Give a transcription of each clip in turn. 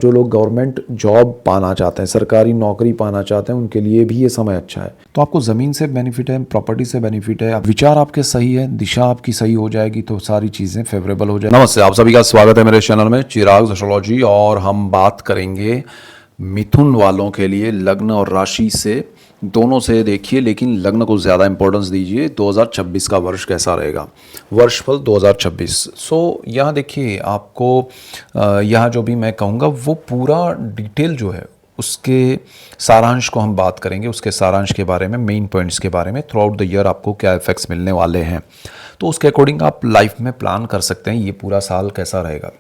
जो लोग government job पाना चाहते हैं, सरकारी नौकरी पाना चाहते हैं, उनके लिए भी ये समय अच्छा है। तो आपको ज़मीन से बेनिफिट है, प्रॉपर्टी से बेनिफिट है, विचार आपके सही है, दिशा आपकी सही हो जाएगी तो सारी चीज़ें फेवरेबल हो जाएगी। नमस्ते, आप सभी का स्वागत है मेरे चैनल में चिराग एस्ट्रोलॉजी। और हम बात करेंगे मिथुन वालों के लिए लग्न और राशि से दोनों से देखिए, लेकिन लग्न को ज़्यादा इंपॉर्टेंस दीजिए। 2026 का वर्ष कैसा रहेगा, वर्षफल 2026। यहाँ देखिए आपको यहाँ जो भी मैं कहूँगा वो पूरा डिटेल जो है उसके सारांश को हम बात करेंगे, उसके सारांश के बारे में, मेन पॉइंट्स के बारे में, थ्रू आउट द ईयर आपको क्या इफेक्ट्स मिलने वाले हैं। तो उसके अकॉर्डिंग आप लाइफ में प्लान कर सकते हैं ये पूरा साल कैसा रहेगा।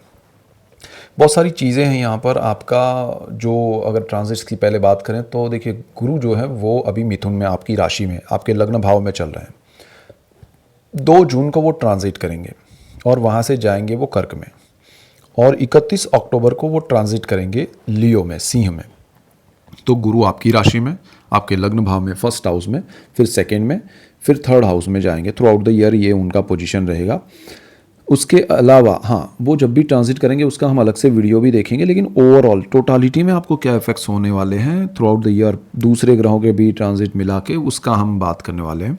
बहुत सारी चीज़ें हैं यहाँ पर आपका। जो अगर ट्रांजिट्स की पहले बात करें तो देखिए गुरु जो है वो अभी मिथुन में आपकी राशि में आपके लग्न भाव में चल रहे हैं। 2 जून को वो ट्रांजिट करेंगे और वहाँ से जाएंगे वो कर्क में, और 31 अक्टूबर को वो ट्रांजिट करेंगे लियो में, सिंह में। तो गुरु आपकी राशि में, आपके लग्न भाव में, फर्स्ट हाउस में, फिर सेकेंड में, फिर थर्ड हाउस में जाएंगे। थ्रू आउट द ईयर ये उनका पोजीशन रहेगा। उसके अलावा हाँ, वो जब भी ट्रांजिट करेंगे उसका हम अलग से वीडियो भी देखेंगे, लेकिन ओवरऑल टोटालिटी में आपको क्या इफेक्ट्स होने वाले हैं थ्रू आउट द ईयर, दूसरे ग्रहों के भी ट्रांजिट मिला के उसका हम बात करने वाले हैं।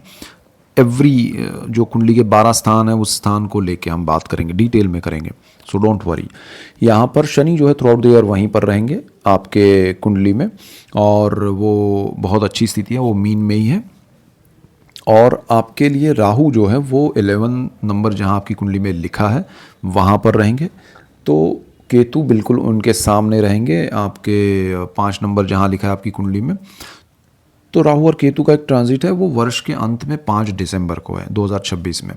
एवरी जो कुंडली के 12 स्थान है उस स्थान को लेके हम बात करेंगे, डिटेल में करेंगे। So don't worry. यहाँ पर शनि जो है थ्रू आउट द ईयर वहीं पर रहेंगे आपके कुंडली में, और वो बहुत अच्छी स्थिति है, वो मीन में ही है। और आपके लिए राहु जो है वो 11 नंबर जहाँ आपकी कुंडली में लिखा है वहाँ पर रहेंगे। तो केतु बिल्कुल उनके सामने रहेंगे आपके 5 नंबर जहाँ लिखा है आपकी कुंडली में। तो राहु और केतु का एक ट्रांजिट है, वो वर्ष के अंत में 5 दिसंबर को है 2026 में,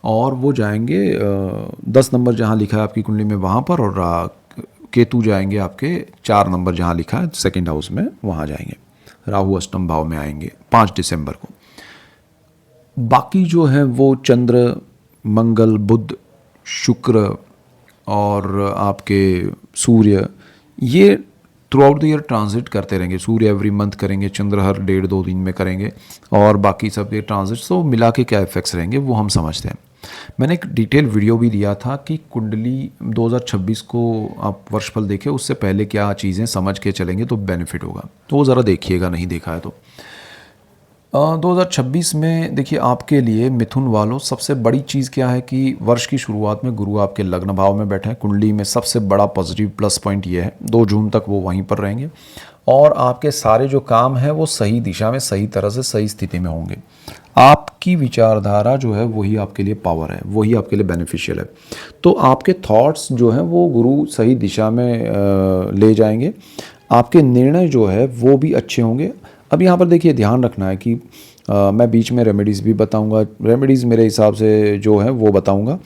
और वो जाएंगे 10 नंबर जहाँ लिखा है आपकी कुंडली में वहाँ पर, और केतु जाएंगे आपके 4 नंबर जहाँ लिखा है सेकेंड हाउस में, वहाँ जाएंगे। राहु अष्टम भाव में आएंगे 5 दिसंबर को। बाकी जो है वो चंद्र, मंगल, बुध, शुक्र और आपके सूर्य, ये through out the year transit करते रहेंगे। सूर्य एवरी मंथ करेंगे, चंद्र हर 1.5-2 दिन में करेंगे, और बाकी सब ये ट्रांजिट तो मिला के क्या इफेक्ट्स रहेंगे वो हम समझते हैं। मैंने एक डिटेल वीडियो भी दिया था कि कुंडली 2026 को आप वर्षफल देखें, उससे पहले क्या चीज़ें समझ के चलेंगे तो बेनिफिट होगा, तो वो ज़रा देखिएगा, नहीं देखा है तो। 2026 में देखिए आपके लिए मिथुन वालों सबसे बड़ी चीज़ क्या है कि वर्ष की शुरुआत में गुरु आपके लग्न भाव में बैठे हैं कुंडली में। सबसे बड़ा पॉजिटिव प्लस पॉइंट ये है 2 जून तक वो वहीं पर रहेंगे, और आपके सारे जो काम हैं वो सही दिशा में, सही तरह से, सही स्थिति में होंगे। आपकी विचारधारा जो है वही आपके लिए पावर है, वही आपके लिए बेनिफिशियल है। तो आपके थॉट्स जो हैं वो गुरु सही दिशा में ले जाएंगे। आपके निर्णय जो है वो भी अच्छे होंगे। अब यहाँ पर देखिए ध्यान रखना है कि मैं बीच में रेमेडीज़ भी बताऊंगा, रेमेडीज़ मेरे हिसाब से जो है वो बताऊंगा,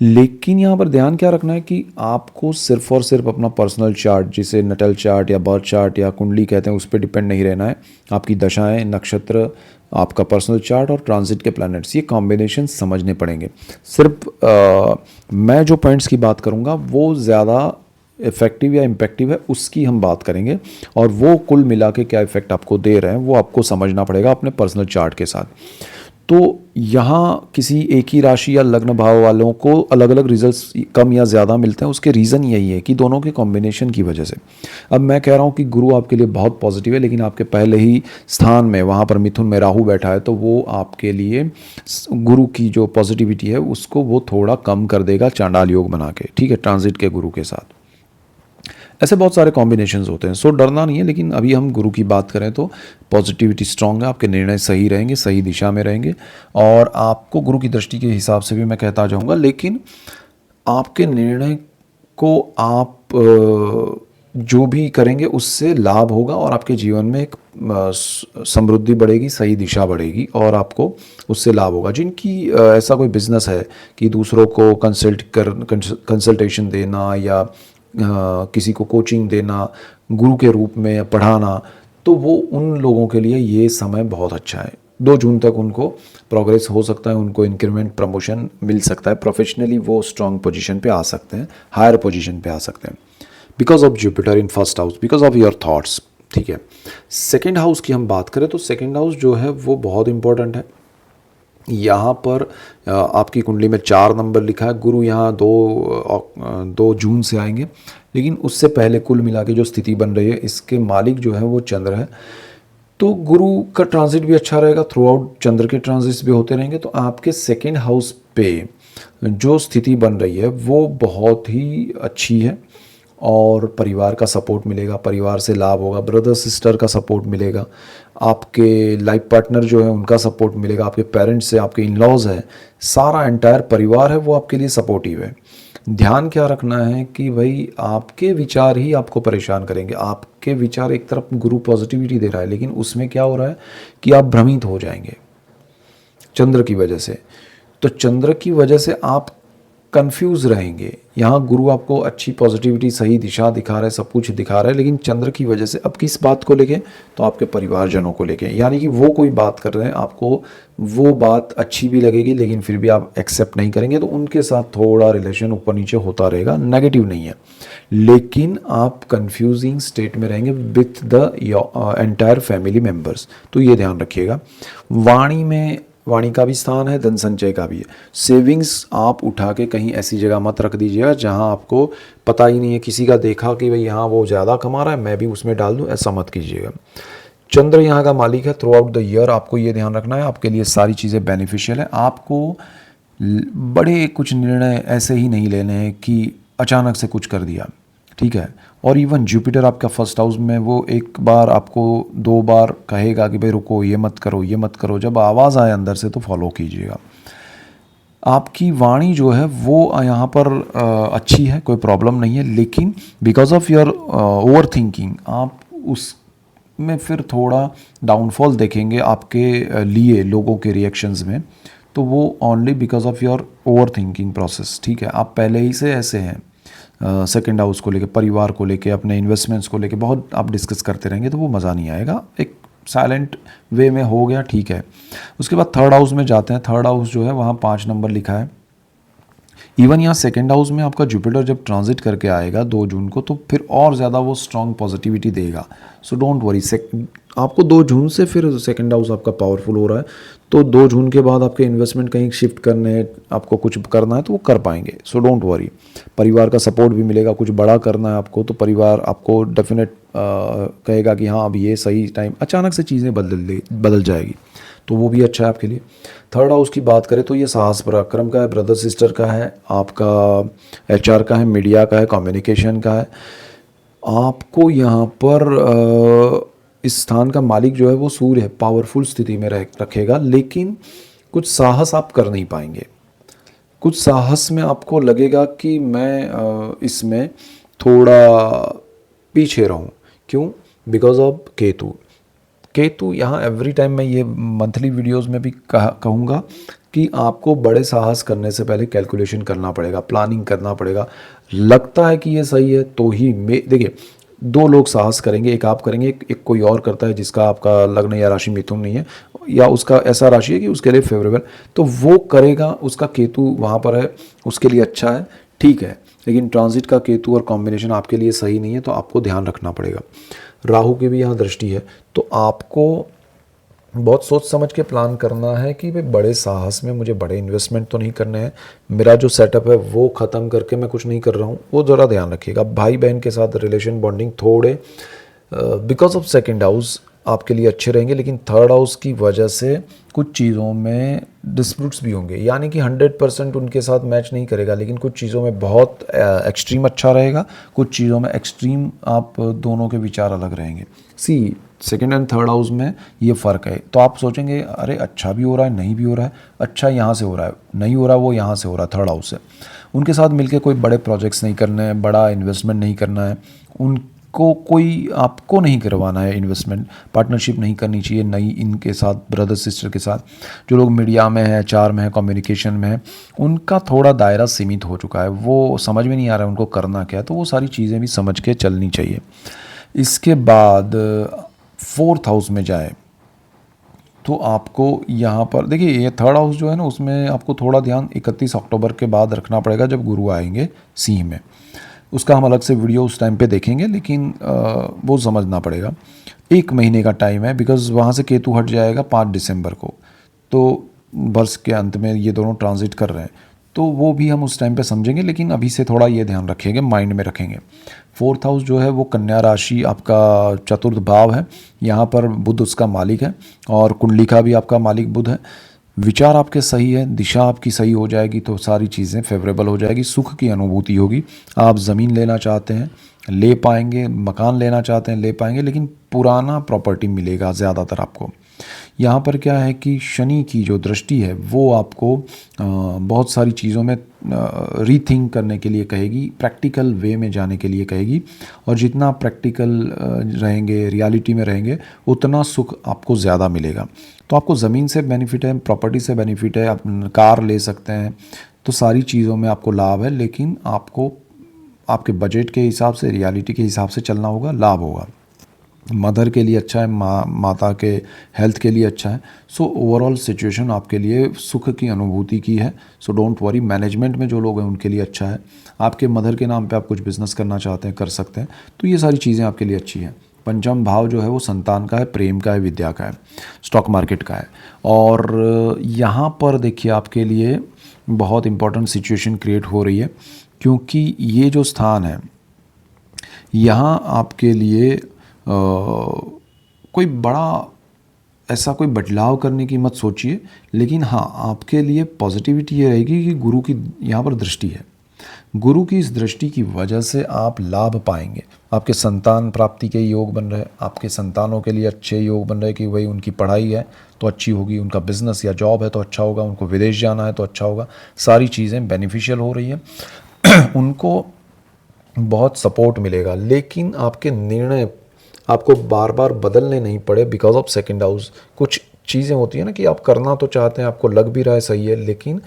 लेकिन यहाँ पर ध्यान क्या रखना है कि आपको सिर्फ और सिर्फ अपना पर्सनल चार्ट, जिसे नटल चार्ट या बर्थ चार्ट या कुंडली कहते हैं, उस पर डिपेंड नहीं रहना है। आपकी दशाएं, नक्षत्र, आपका पर्सनल चार्ट और ट्रांजिट के प्लैनेट्स, ये कॉम्बिनेशन समझने पड़ेंगे। सिर्फ मैं जो पॉइंट्स की बात करूँगा वो ज़्यादा इफेक्टिव या इम्पैक्टिव है उसकी हम बात करेंगे, और वो कुल मिला के क्या इफेक्ट आपको दे रहे हैं वो आपको समझना पड़ेगा अपने पर्सनल चार्ट के साथ। तो यहाँ किसी एक ही राशि या लग्न भाव वालों को अलग अलग रिजल्ट्स कम या ज़्यादा मिलते हैं, उसके रीज़न यही है कि दोनों के कॉम्बिनेशन की वजह से। अब मैं कह रहा हूँ कि गुरु आपके लिए बहुत पॉजिटिव है, लेकिन आपके पहले ही स्थान में वहाँ पर मिथुन में राहु बैठा है, तो वो आपके लिए गुरु की जो पॉजिटिविटी है उसको वो थोड़ा कम कर देगा चांडाल योग बना के, ठीक है, ट्रांजिट के गुरु के साथ। ऐसे बहुत सारे कॉम्बिनेशंस होते हैं, सो डरना नहीं है। लेकिन अभी हम गुरु की बात करें तो पॉजिटिविटी स्ट्रांग है, आपके निर्णय सही रहेंगे, सही दिशा में रहेंगे, और आपको गुरु की दृष्टि के हिसाब से भी मैं कहता जाऊंगा, लेकिन आपके निर्णय को आप जो भी करेंगे उससे लाभ होगा, और आपके जीवन में एक समृद्धि बढ़ेगी, सही दिशा बढ़ेगी, और आपको उससे लाभ होगा। जिनकी ऐसा कोई बिजनेस है कि दूसरों को कंसल्टेशन देना या किसी को कोचिंग देना गुरु के रूप में पढ़ाना, तो वो उन लोगों के लिए ये समय बहुत अच्छा है। 2 जून तक उनको प्रोग्रेस हो सकता है, उनको इंक्रीमेंट, प्रमोशन मिल सकता है, प्रोफेशनली वो स्ट्रॉन्ग पोजीशन पे आ सकते हैं, हायर पोजीशन पे आ सकते हैं, because of Jupiter in first house, because of your thoughts, ठीक है। सेकेंड हाउस की हम बात करें तो सेकेंड हाउस जो है वो बहुत इंपॉर्टेंट है। यहाँ पर आपकी कुंडली में 4 नंबर लिखा है। गुरु यहाँ 2 जून से आएंगे, लेकिन उससे पहले कुल मिला के जो स्थिति बन रही है, इसके मालिक जो है वो चंद्र है। तो गुरु का ट्रांजिट भी अच्छा रहेगा, थ्रू आउट चंद्र के ट्रांजिट्स भी होते रहेंगे। तो आपके सेकेंड हाउस पे जो स्थिति बन रही है वो बहुत ही अच्छी है, और परिवार का सपोर्ट मिलेगा, परिवार से लाभ होगा, ब्रदर सिस्टर का सपोर्ट मिलेगा, आपके लाइफ पार्टनर जो है उनका सपोर्ट मिलेगा, आपके पेरेंट्स से, आपके इन लॉज है, सारा एंटायर परिवार है वो आपके लिए सपोर्टिव है। ध्यान क्या रखना है कि भाई आपके विचार ही आपको परेशान करेंगे। आपके विचार, एक तरफ गुरु पॉजिटिविटी दे रहा है, लेकिन उसमें क्या हो रहा है कि आप भ्रमित हो जाएंगे चंद्र की वजह से। तो चंद्र की वजह से आप कंफ्यूज रहेंगे। यहाँ गुरु आपको अच्छी पॉजिटिविटी, सही दिशा दिखा रहा है, सब कुछ दिखा रहा है, लेकिन चंद्र की वजह से अब किस बात को लेके, तो आपके परिवारजनों को लेके, यानी कि वो कोई बात कर रहे हैं, आपको वो बात अच्छी भी लगेगी लेकिन फिर भी आप एक्सेप्ट नहीं करेंगे, तो उनके साथ थोड़ा रिलेशन ऊपर नीचे होता रहेगा। नेगेटिव नहीं है, लेकिन आप कंफ्यूजिंग स्टेट में रहेंगे with the entire family members. तो ये ध्यान रखिएगा। वाणी का भी स्थान है, धन संचय का भी है। सेविंग्स आप उठा के कहीं ऐसी जगह मत रख दीजिएगा जहां आपको पता ही नहीं है, किसी का देखा कि भाई यहाँ वो ज़्यादा कमा रहा है मैं भी उसमें डाल दूं, ऐसा मत कीजिएगा। चंद्र यहाँ का मालिक है। थ्रू आउट द ईयर आपको ये ध्यान रखना है, आपके लिए सारी चीज़ें बेनिफिशियल है। आपको बड़े कुछ निर्णय ऐसे ही नहीं लेने हैं कि अचानक से कुछ कर दिया, ठीक है। और इवन जुपिटर आपका फर्स्ट हाउस में, वो एक बार आपको 2 बार कहेगा कि भाई रुको, ये मत करो, ये मत करो। जब आवाज़ आए अंदर से तो फॉलो कीजिएगा। आपकी वाणी जो है वो यहाँ पर अच्छी है, कोई प्रॉब्लम नहीं है, लेकिन because of your over thinking आप उसमें फिर थोड़ा डाउनफॉल देखेंगे आपके लिए लोगों के रिएक्शंस में। तो वो only because of your over thinking process, ठीक है। आप पहले ही से ऐसे हैं, सेकेंड हाउस को लेके, परिवार को लेके, अपने इन्वेस्टमेंट्स को लेके बहुत आप डिस्कस करते रहेंगे तो वो मज़ा नहीं आएगा। एक साइलेंट वे में हो गया, ठीक है। उसके बाद थर्ड हाउस में जाते हैं। थर्ड हाउस जो है वहाँ 5 नंबर लिखा है। इवन यहाँ सेकेंड हाउस में आपका जुपिटर जब ट्रांजिट करके आएगा 2 जून को, तो फिर और ज़्यादा वो स्ट्रॉन्ग पॉजिटिविटी देगा। सो डोंट वरी, आपको 2 जून से फिर सेकेंड हाउस आपका पावरफुल हो रहा है। तो 2 जून के बाद आपके इन्वेस्टमेंट कहीं शिफ्ट करने हैं, आपको कुछ करना है तो वो कर पाएंगे। सो डोंट वरी, परिवार का सपोर्ट भी मिलेगा। कुछ बड़ा करना है आपको तो परिवार आपको डेफिनेट कहेगा कि हाँ अब ये सही टाइम, अचानक से चीज़ें बदल जाएगी, तो वो भी अच्छा है आपके लिए। थर्ड हाउस की बात करें तो ये साहस पराक्रम का है, ब्रदर सिस्टर का है, आपका एचआर का है, मीडिया का है, कम्युनिकेशन का है। आपको यहाँ पर इस स्थान का मालिक जो है वो सूर्य है, पावरफुल स्थिति में रखेगा, लेकिन कुछ साहस आप कर नहीं पाएंगे। कुछ साहस में आपको लगेगा कि मैं इसमें थोड़ा पीछे रहूं। क्यों? बिकॉज ऑफ केतु यहाँ एवरी टाइम, मैं ये मंथली वीडियोस में भी कहूँगा कि आपको बड़े साहस करने से पहले कैलकुलेशन करना पड़ेगा, प्लानिंग करना पड़ेगा। लगता है कि ये सही है तो ही देखिए, 2 लोग साहस करेंगे, एक आप करेंगे, एक कोई और करता है जिसका आपका लग्न या राशि मिथुन नहीं है, या उसका ऐसा राशि है कि उसके लिए फेवरेबल, तो वो करेगा, उसका केतु वहाँ पर है, उसके लिए अच्छा है, ठीक है। लेकिन ट्रांजिट का केतु और कॉम्बिनेशन आपके लिए सही नहीं है, तो आपको ध्यान रखना पड़ेगा। राहु की भी यहाँ दृष्टि है, तो आपको बहुत सोच समझ के प्लान करना है कि भाई बड़े साहस में मुझे बड़े इन्वेस्टमेंट तो नहीं करने हैं, मेरा जो सेटअप है वो ख़त्म करके मैं कुछ नहीं कर रहा हूँ, वो ज़रा ध्यान रखिएगा। भाई बहन के साथ रिलेशन बॉन्डिंग थोड़े बिकॉज ऑफ सेकेंड हाउस आपके लिए अच्छे रहेंगे, लेकिन थर्ड हाउस की वजह से कुछ चीज़ों में डिस्प्यूट्स भी होंगे, यानी कि 100% उनके साथ मैच नहीं करेगा, लेकिन कुछ चीज़ों में बहुत एक्सट्रीम अच्छा रहेगा, कुछ चीज़ों में एक्सट्रीम आप दोनों के विचार अलग रहेंगे। सी सेकेंड एंड थर्ड हाउस में ये फ़र्क है। तो आप सोचेंगे अरे अच्छा भी हो रहा है, नहीं भी हो रहा है, अच्छा यहाँ से हो रहा है, नहीं हो रहा वो यहाँ से हो रहा है, थर्ड हाउस से। उनके साथ मिलकर कोई बड़े प्रोजेक्ट्स नहीं करने हैं, बड़ा इन्वेस्टमेंट नहीं करना है, उनको कोई आपको नहीं करवाना है इन्वेस्टमेंट, पार्टनरशिप नहीं करनी चाहिए नई इनके साथ, ब्रदर सिस्टर के साथ। जो लोग मीडिया में है, एचआर में है, कम्युनिकेशन में है, उनका थोड़ा दायरा सीमित हो चुका है, वो समझ में नहीं आ रहा है उनको करना क्या है, तो वो सारी चीज़ें भी समझ के चलनी चाहिए। इसके बाद 4th हाउस में जाए तो आपको यहाँ पर देखिए, ये थर्ड हाउस जो है ना, उसमें आपको थोड़ा ध्यान 31 अक्टूबर के बाद रखना पड़ेगा, जब गुरु आएंगे सिंह में। उसका हम अलग से वीडियो उस टाइम पे देखेंगे, लेकिन वो समझना पड़ेगा। 1 महीने का टाइम है, बिकॉज़ वहाँ से केतु हट जाएगा 5 दिसंबर को। तो वर्ष के अंत में ये दोनों ट्रांजिट कर रहे हैं, तो वो भी हम उस टाइम पे समझेंगे, लेकिन अभी से थोड़ा ये ध्यान रखेंगे, माइंड में रखेंगे। 4th हाउस जो है वो कन्या राशि आपका चतुर्थ भाव है, यहाँ पर बुध उसका मालिक है और कुंडली का भी आपका मालिक बुध है। विचार आपके सही है, दिशा आपकी सही हो जाएगी तो सारी चीज़ें फेवरेबल हो जाएगी, सुख की अनुभूति होगी। आप ज़मीन लेना चाहते हैं ले पाएंगे, मकान लेना चाहते हैं ले पाएंगे, लेकिन पुराना प्रॉपर्टी मिलेगा ज़्यादातर आपको। यहाँ पर क्या है कि शनि की जो दृष्टि है वो आपको बहुत सारी चीज़ों में रीथिंक करने के लिए कहेगी, प्रैक्टिकल वे में जाने के लिए कहेगी, और जितना प्रैक्टिकल रहेंगे, रियलिटी में रहेंगे, उतना सुख आपको ज़्यादा मिलेगा। तो आपको ज़मीन से बेनिफिट है, प्रॉपर्टी से बेनिफिट है, आप कार ले सकते हैं, तो सारी चीज़ों में आपको लाभ है, लेकिन आपको आपके बजट के हिसाब से, रियलिटी के हिसाब से चलना होगा, लाभ होगा। मदर के लिए अच्छा है, माता के हेल्थ के लिए अच्छा है। सो ओवरऑल सिचुएशन आपके लिए सुख की अनुभूति की है। सो डोंट वरी, मैनेजमेंट में जो लोग हैं उनके लिए अच्छा है। आपके मदर के नाम पे आप कुछ बिजनेस करना चाहते हैं, कर सकते हैं, तो ये सारी चीज़ें आपके लिए अच्छी हैं। पंचम भाव जो है वो संतान का है, प्रेम का है, विद्या का है, स्टॉक मार्केट का है। और यहाँ पर देखिए आपके लिए बहुत इंपॉर्टेंट सिचुएशन क्रिएट हो रही है, क्योंकि ये जो स्थान है यहाँ आपके लिए कोई बड़ा ऐसा कोई बदलाव करने की मत सोचिए, लेकिन हाँ आपके लिए पॉजिटिविटी ये रहेगी कि गुरु की यहाँ पर दृष्टि है। गुरु की इस दृष्टि की वजह से आप लाभ पाएंगे। आपके संतान प्राप्ति के योग बन रहे हैं, आपके संतानों के लिए अच्छे योग बन रहे हैं कि भाई उनकी पढ़ाई है तो अच्छी होगी, उनका बिजनेस या जॉब है तो अच्छा होगा, उनको विदेश जाना है तो अच्छा होगा, सारी चीज़ें बेनिफिशियल हो रही है। उनको बहुत सपोर्ट मिलेगा, लेकिन आपके निर्णय आपको बार बार बदलने नहीं पड़े बिकॉज ऑफ सेकंड हाउस। कुछ चीज़ें होती है ना कि आप करना तो चाहते हैं, आपको लग भी रहा है सही है, लेकिन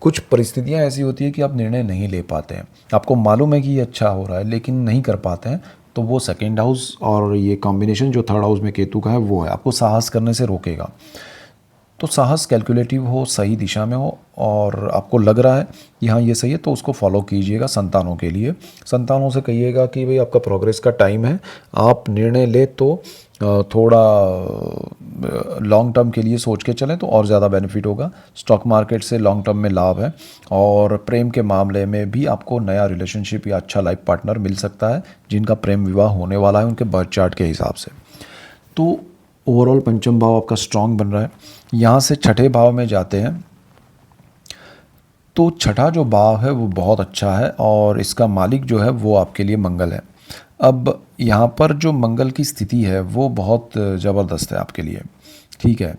कुछ परिस्थितियां ऐसी होती है कि आप निर्णय नहीं ले पाते हैं। आपको मालूम है कि ये अच्छा हो रहा है लेकिन नहीं कर पाते हैं, तो वो सेकंड हाउस और ये कॉम्बिनेशन जो थर्ड हाउस में केतु का है वो है, आपको साहस करने से रोकेगा। तो साहस कैलकुलेटिव हो, सही दिशा में हो, और आपको लग रहा है कि हाँ ये सही है, तो उसको फॉलो कीजिएगा। संतानों के लिए, संतानों से कहिएगा कि भाई आपका प्रोग्रेस का टाइम है, आप निर्णय ले तो थोड़ा लॉन्ग टर्म के लिए सोच के चलें तो और ज़्यादा बेनिफिट होगा। स्टॉक मार्केट से लॉन्ग टर्म में लाभ है, और प्रेम के मामले में भी आपको नया रिलेशनशिप या अच्छा लाइफ पार्टनर मिल सकता है, जिनका प्रेम विवाह होने वाला है उनके बर्थ चार्ट के हिसाब से। तो ओवरऑल पंचम भाव आपका स्ट्रांग बन रहा है। यहाँ से छठे भाव में जाते हैं, तो छठा जो भाव है वो बहुत अच्छा है, और इसका मालिक जो है वो आपके लिए मंगल है। अब यहाँ पर जो मंगल की स्थिति है वो बहुत ज़बरदस्त है आपके लिए, ठीक है।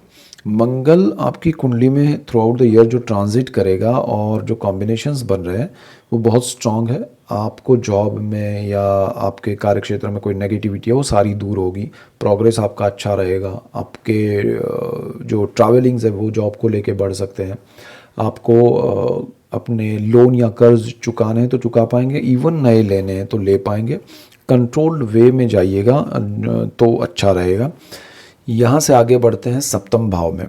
मंगल आपकी कुंडली में थ्रू आउट द ईयर जो ट्रांजिट करेगा और जो कॉम्बिनेशंस बन रहे हैं वो बहुत स्ट्रांग है। आपको जॉब में या आपके कार्य क्षेत्र में कोई नेगेटिविटी है वो सारी दूर होगी, प्रोग्रेस आपका अच्छा रहेगा, आपके जो ट्रैवलिंग्स है वो जॉब को लेके बढ़ सकते हैं, आपको अपने लोन या कर्ज चुकाने हैं तो चुका पाएंगे, इवन नए लेने हैं तो ले पाएंगे। कंट्रोल्ड वे में जाइएगा तो अच्छा रहेगा। यहाँ से आगे बढ़ते हैं सप्तम भाव में।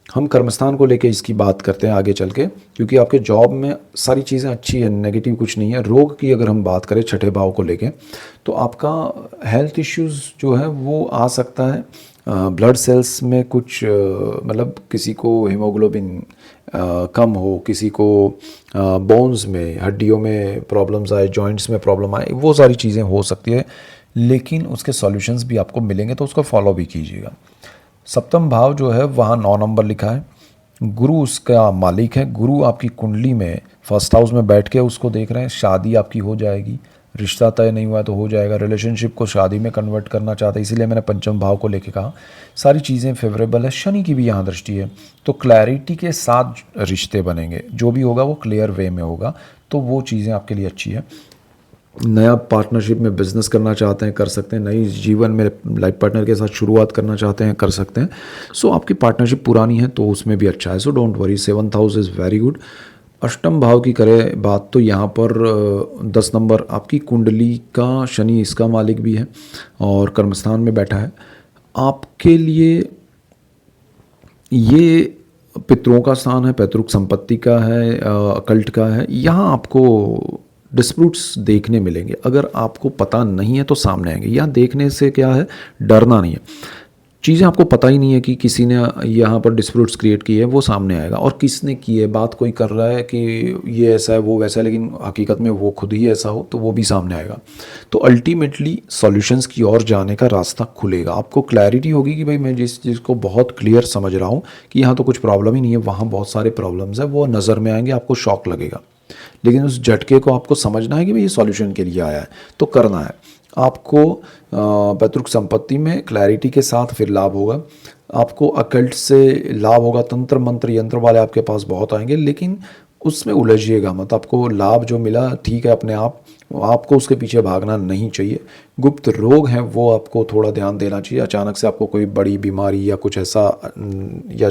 हम कर्मस्थान को लेके इसकी बात करते हैं आगे चल के, क्योंकि आपके जॉब में सारी चीज़ें अच्छी है, नेगेटिव कुछ नहीं है। रोग की अगर हम बात करें छठे भाव को लेके, तो आपका हेल्थ इश्यूज़ जो है वो आ सकता है। ब्लड सेल्स में कुछ मतलब किसी को हीमोग्लोबिन कम हो, किसी को बोन्स में, हड्डियों में प्रॉब्लम्स आए, जॉइंट्स में प्रॉब्लम आए, वो सारी चीज़ें हो सकती है, लेकिन उसके सॉल्यूशंस भी आपको मिलेंगे, तो उसको फॉलो भी कीजिएगा। सप्तम भाव जो है वहाँ 9 नंबर लिखा है, गुरु उसका मालिक है। गुरु आपकी कुंडली में फर्स्ट हाउस में बैठ के उसको देख रहे हैं। शादी आपकी हो जाएगी, रिश्ता तय नहीं हुआ तो हो जाएगा, रिलेशनशिप को शादी में कन्वर्ट करना चाहते हैं, इसीलिए मैंने पंचम भाव को लेके कहा। सारी चीज़ें फेवरेबल है। शनि की भी यहाँ दृष्टि है, तो क्लैरिटी के साथ रिश्ते बनेंगे, जो भी होगा वो क्लियर वे में होगा, तो वो चीज़ें आपके लिए अच्छी है। नया पार्टनरशिप में बिजनेस करना चाहते हैं कर सकते हैं, नई जीवन में लाइफ पार्टनर के साथ शुरुआत करना चाहते हैं कर सकते हैं। सो आपकी पार्टनरशिप पुरानी है तो उसमें भी अच्छा है, so don't worry. 7th house is very good. अष्टम भाव की करें बात तो यहाँ पर 10 नंबर आपकी कुंडली का शनि इसका मालिक भी है और कर्मस्थान में बैठा है। आपके लिए ये पितरों का स्थान है, पैतृक संपत्ति का है, अकल्ट का है। यहाँ आपको डिस्प्यूट्स देखने मिलेंगे, अगर आपको पता नहीं है तो सामने आएंगे। यहाँ देखने से क्या है, डरना नहीं है। चीज़ें आपको पता ही नहीं है कि किसी ने यहाँ पर डिस्प्यूट्स क्रिएट की है, वो सामने आएगा। और किसने की है, बात कोई कर रहा है कि ये ऐसा है वो वैसा है, लेकिन हकीकत में वो खुद ही ऐसा हो तो वो भी सामने आएगा। तो अल्टीमेटली सॉल्यूशंस की ओर जाने का रास्ता खुलेगा। आपको क्लैरिटी होगी कि भाई मैं जिस चीज़ को बहुत क्लियर समझ रहा हूँ कि यहाँ तो कुछ प्रॉब्लम ही नहीं है, वहाँ बहुत सारे प्रॉब्लम्स है, वो नज़र में आएंगे, आपको शॉक लगेगा। लेकिन उस झटके को आपको समझना है कि भाई ये सॉल्यूशन के लिए आया है, तो करना है आपको। पैतृक संपत्ति में क्लैरिटी के साथ फिर लाभ होगा, आपको अकल्ट से लाभ होगा, तंत्र मंत्र यंत्र वाले आपके पास बहुत आएंगे, लेकिन उसमें उलझिएगा मत। आपको लाभ जो मिला ठीक है अपने आप, आपको उसके पीछे भागना नहीं चाहिए। गुप्त रोग हैं वो आपको थोड़ा ध्यान देना चाहिए। अचानक से आपको कोई बड़ी बीमारी या कुछ ऐसा या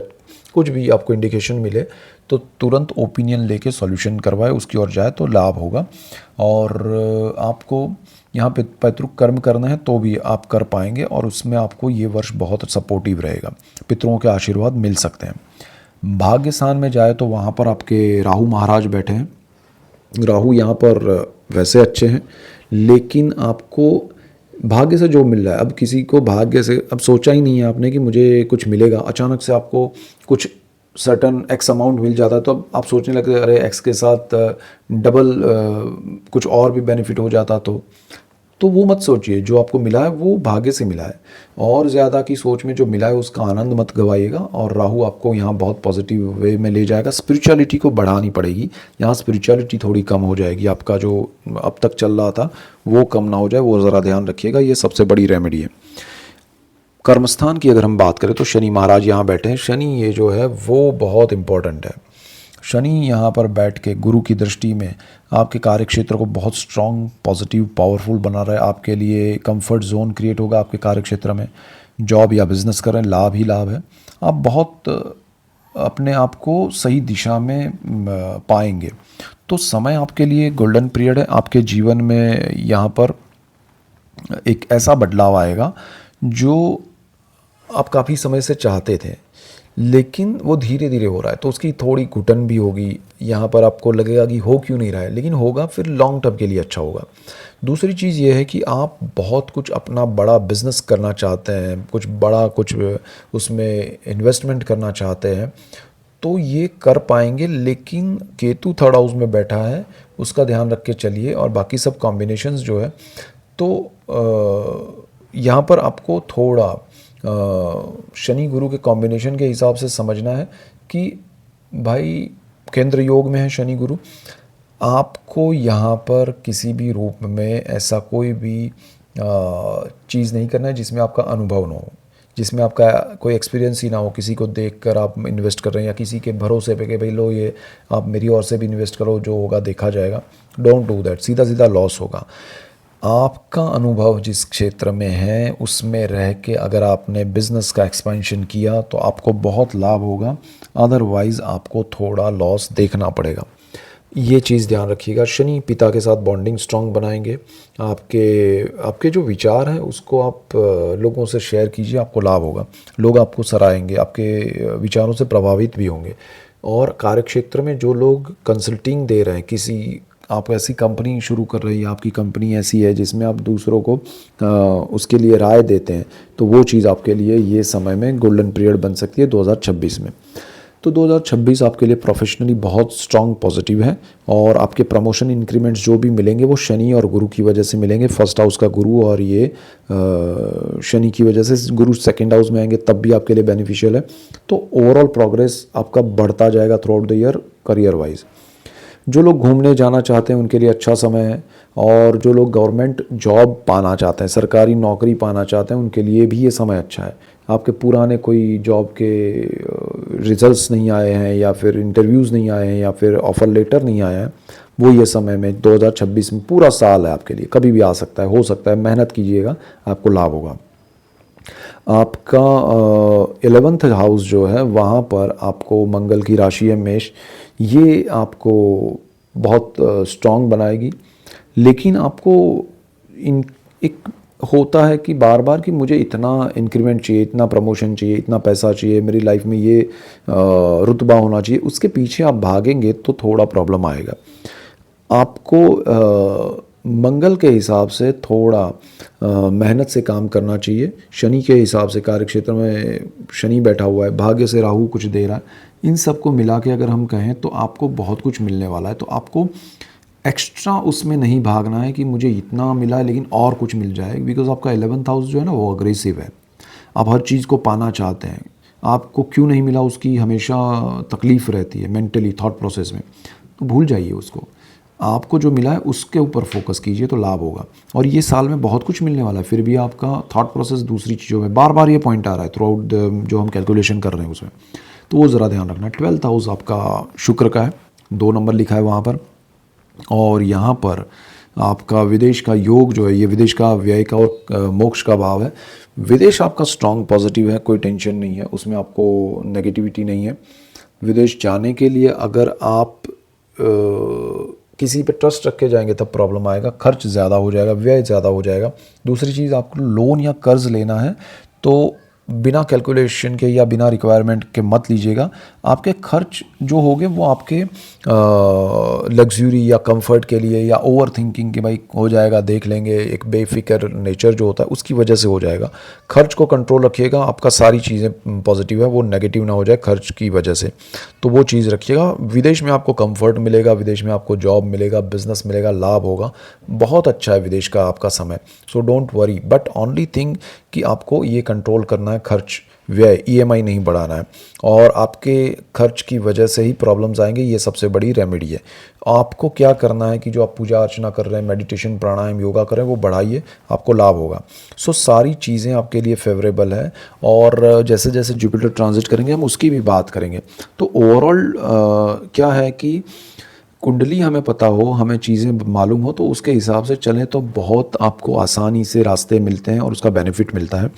कुछ भी आपको इंडिकेशन मिले तो तुरंत ओपिनियन लेके सॉल्यूशन करवाए, उसकी ओर जाए तो लाभ होगा। और आपको यहाँ पे पैतृक कर्म करना है तो भी आप कर पाएंगे, और उसमें आपको ये वर्ष बहुत सपोर्टिव रहेगा, पितरों के आशीर्वाद मिल सकते हैं। भाग्य स्थान में जाए तो वहाँ पर आपके राहु महाराज बैठे हैं। राहु यहाँ पर वैसे अच्छे हैं, लेकिन आपको भाग्य से जो मिल रहा है, अब किसी को भाग्य से अब सोचा ही नहीं है आपने कि मुझे कुछ मिलेगा, अचानक से आपको कुछ सर्टन एक्स अमाउंट मिल जाता है तो अब आप सोचने लगते हैं अरे एक्स के साथ डबल कुछ और भी बेनिफिट हो जाता तो वो मत सोचिए। जो आपको मिला है वो भाग्य से मिला है, और ज़्यादा की सोच में जो मिला है उसका आनंद मत गवाइएगा। और राहु आपको यहाँ बहुत पॉजिटिव वे में ले जाएगा। स्पिरिचुअलिटी को बढ़ानी पड़ेगी, यहाँ स्पिरिचुअलिटी थोड़ी कम हो जाएगी, आपका जो अब तक चल रहा था वो कम ना हो जाए, वो ज़रा ध्यान रखिएगा, ये सबसे बड़ी रेमेडी है। कर्मस्थान की अगर हम बात करें तो शनि महाराज यहाँ बैठे हैं। शनि ये जो है वो बहुत इम्पोर्टेंट है। शनि यहाँ पर बैठ के गुरु की दृष्टि में आपके कार्य क्षेत्र को बहुत स्ट्रॉन्ग, पॉजिटिव, पावरफुल बना रहा है। आपके लिए कंफर्ट जोन क्रिएट होगा आपके कार्य क्षेत्र में। जॉब या बिजनेस कर रहे हैं, लाभ ही लाभ है। आप बहुत अपने आप को सही दिशा में पाएंगे। तो समय आपके लिए गोल्डन पीरियड है। आपके जीवन में यहाँ पर एक ऐसा बदलाव आएगा जो आप काफ़ी समय से चाहते थे, लेकिन वो धीरे धीरे हो रहा है, तो उसकी थोड़ी घुटन भी होगी। यहाँ पर आपको लगेगा कि हो क्यों नहीं रहा है, लेकिन होगा, फिर लॉन्ग टर्म के लिए अच्छा होगा। दूसरी चीज़ ये है कि आप बहुत कुछ अपना बड़ा बिजनेस करना चाहते हैं, कुछ बड़ा कुछ उसमें इन्वेस्टमेंट करना चाहते हैं, तो ये कर पाएंगे। लेकिन केतु थर्ड हाउस में बैठा है, उसका ध्यान रख के चलिए। और बाकी सब कॉम्बिनेशंस जो है तो यहाँ पर आपको थोड़ा शनि गुरु के कॉम्बिनेशन के हिसाब से समझना है कि भाई केंद्र योग में है शनि गुरु। आपको यहाँ पर किसी भी रूप में ऐसा कोई भी चीज़ नहीं करना है जिसमें आपका अनुभव ना हो, जिसमें आपका कोई एक्सपीरियंस ही ना हो। किसी को देखकर आप इन्वेस्ट कर रहे हैं या किसी के भरोसे पे कि भाई लो ये आप मेरी ओर से भी इन्वेस्ट करो, जो होगा देखा जाएगा। डोंट डू दैट, सीधा सीधा लॉस होगा। आपका अनुभव जिस क्षेत्र में है उसमें रह के अगर आपने बिजनेस का एक्सपेंशन किया तो आपको बहुत लाभ होगा, अदरवाइज़ आपको थोड़ा लॉस देखना पड़ेगा। ये चीज़ ध्यान रखिएगा। शनि पिता के साथ बॉन्डिंग स्ट्रांग बनाएंगे। आपके जो विचार हैं उसको आप लोगों से शेयर कीजिए, आपको लाभ होगा। लोग आपको सराहेंगे, आपके विचारों से प्रभावित भी होंगे। और कार्यक्षेत्र में जो लोग कंसल्टिंग दे रहे हैं, किसी आप ऐसी कंपनी शुरू कर रही है, आपकी कंपनी ऐसी है जिसमें आप दूसरों को उसके लिए राय देते हैं, तो वो चीज़ आपके लिए ये समय में गोल्डन पीरियड बन सकती है 2026 में। तो 2026 आपके लिए प्रोफेशनली बहुत स्ट्रॉन्ग पॉजिटिव है। और आपके प्रमोशन इंक्रीमेंट्स जो भी मिलेंगे वो शनि और गुरु की वजह से मिलेंगे। फर्स्ट हाउस का गुरु और ये शनि की वजह से गुरु सेकंड हाउस में आएंगे, तब भी आपके लिए बेनिफिशियल है। तो ओवरऑल प्रोग्रेस आपका बढ़ता जाएगा through out the year career wise. जो लोग घूमने जाना चाहते हैं उनके लिए अच्छा समय है। और जो लोग गवर्नमेंट जॉब पाना चाहते हैं, सरकारी नौकरी पाना चाहते हैं, उनके लिए भी ये समय अच्छा है। आपके पुराने कोई जॉब के रिजल्ट्स नहीं आए हैं या फिर इंटरव्यूज़ नहीं आए हैं या फिर ऑफ़र लेटर नहीं आया है, वो ये समय में 2026 में पूरा साल है आपके लिए, कभी भी आ सकता है, हो सकता है। मेहनत कीजिएगा, आपको लाभ होगा। आपका 11th हाउस जो है वहाँ पर आपको मंगल की राशि है मेष, ये आपको बहुत स्ट्रॉन्ग बनाएगी। लेकिन आपको एक होता है कि बार बार कि मुझे इतना इंक्रीमेंट चाहिए, इतना प्रमोशन चाहिए, इतना पैसा चाहिए, मेरी लाइफ में ये रुतबा होना चाहिए, उसके पीछे आप भागेंगे तो थोड़ा प्रॉब्लम आएगा। आपको मंगल के हिसाब से थोड़ा मेहनत से काम करना चाहिए। शनि के हिसाब से कार्य क्षेत्र में शनि बैठा हुआ है, भाग्य से राहु कुछ दे रहा है, इन सब को मिला के अगर हम कहें तो आपको बहुत कुछ मिलने वाला है। तो आपको एक्स्ट्रा उसमें नहीं भागना है कि मुझे इतना मिला है लेकिन और कुछ मिल जाए, बिकॉज आपका 11th हाउस जो है ना वो अग्रेसिव है। आप हर चीज़ को पाना चाहते हैं, आपको क्यों नहीं मिला उसकी हमेशा तकलीफ़ रहती है मेंटली थॉट प्रोसेस में, तो भूल जाइए उसको। आपको जो मिला है उसके ऊपर फोकस कीजिए तो लाभ होगा। और ये साल में बहुत कुछ मिलने वाला है, फिर भी आपका थॉट प्रोसेस दूसरी चीज़ों में बार बार ये पॉइंट आ रहा है थ्रू आउट जो हम कैलकुलेशन कर रहे हैं उसमें, तो वो ज़रा ध्यान रखना। 12th हाउस आपका शुक्र का है, 2 नंबर लिखा है वहाँ पर। और यहाँ पर आपका विदेश का योग जो है, ये विदेश का व्यय का और मोक्ष का भाव है। विदेश आपका स्ट्रांग पॉजिटिव है, कोई टेंशन नहीं है उसमें, आपको नेगेटिविटी नहीं है। विदेश जाने के लिए अगर आप किसी पे ट्रस्ट रख के जाएंगे तब प्रॉब्लम आएगा, खर्च ज़्यादा हो जाएगा, व्यय ज़्यादा हो जाएगा। दूसरी चीज़, आपको लोन या कर्ज़ लेना है तो बिना कैलकुलेशन के या बिना रिक्वायरमेंट के मत लीजिएगा। आपके खर्च जो होंगे वो आपके लग्जरी या कंफर्ट के लिए या ओवर थिंकिंग कि भाई हो जाएगा देख लेंगे, एक बेफिक्र नेचर जो होता है उसकी वजह से हो जाएगा। खर्च को कंट्रोल रखिएगा, आपका सारी चीज़ें पॉजिटिव है, वो नेगेटिव ना हो जाए खर्च की वजह से, तो वो चीज़ रखिएगा। विदेश में आपको कंफर्ट मिलेगा, विदेश में आपको जॉब मिलेगा, बिजनेस मिलेगा, लाभ होगा, बहुत अच्छा है विदेश का आपका समय। So don't worry, but only thing कि आपको ये कंट्रोल करना है खर्च व्यय, ईएमआई नहीं बढ़ाना है, और आपके खर्च की वजह से ही प्रॉब्लम्स आएंगे, ये सबसे बड़ी रेमेडी है। आपको क्या करना है कि जो आप पूजा अर्चना कर रहे हैं, मेडिटेशन प्राणायाम योगा कर रहे हैं, वो बढ़ाइए, आपको लाभ होगा। सो सारी चीज़ें आपके लिए फेवरेबल है। और जैसे जैसे जुपिटर ट्रांजिट करेंगे हम उसकी भी बात करेंगे। तो ओवरऑल क्या है कि कुंडली हमें पता हो, हमें चीज़ें मालूम हो, तो उसके हिसाब से चलें तो बहुत आपको आसानी से रास्ते मिलते हैं और उसका बेनिफिट मिलता है।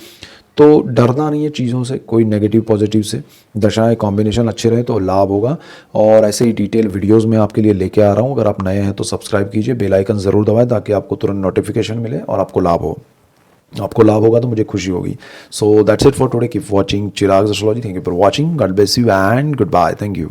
तो डरना नहीं है चीज़ों से, कोई नेगेटिव पॉजिटिव से, दशाएं कॉम्बिनेशन अच्छे रहे तो लाभ होगा। और ऐसे ही डिटेल वीडियोस मैं आपके लिए लेके आ रहा हूँ। अगर आप नए हैं तो सब्सक्राइब कीजिए, बेल आइकन ज़रूर दबाएं ताकि आपको तुरंत नोटिफिकेशन मिले और आपको लाभ हो। आपको लाभ होगा तो मुझे खुशी होगी। So that's it for today, keep watching Chirag astrology. Thank you for watching, God bless you and good bye, thank you.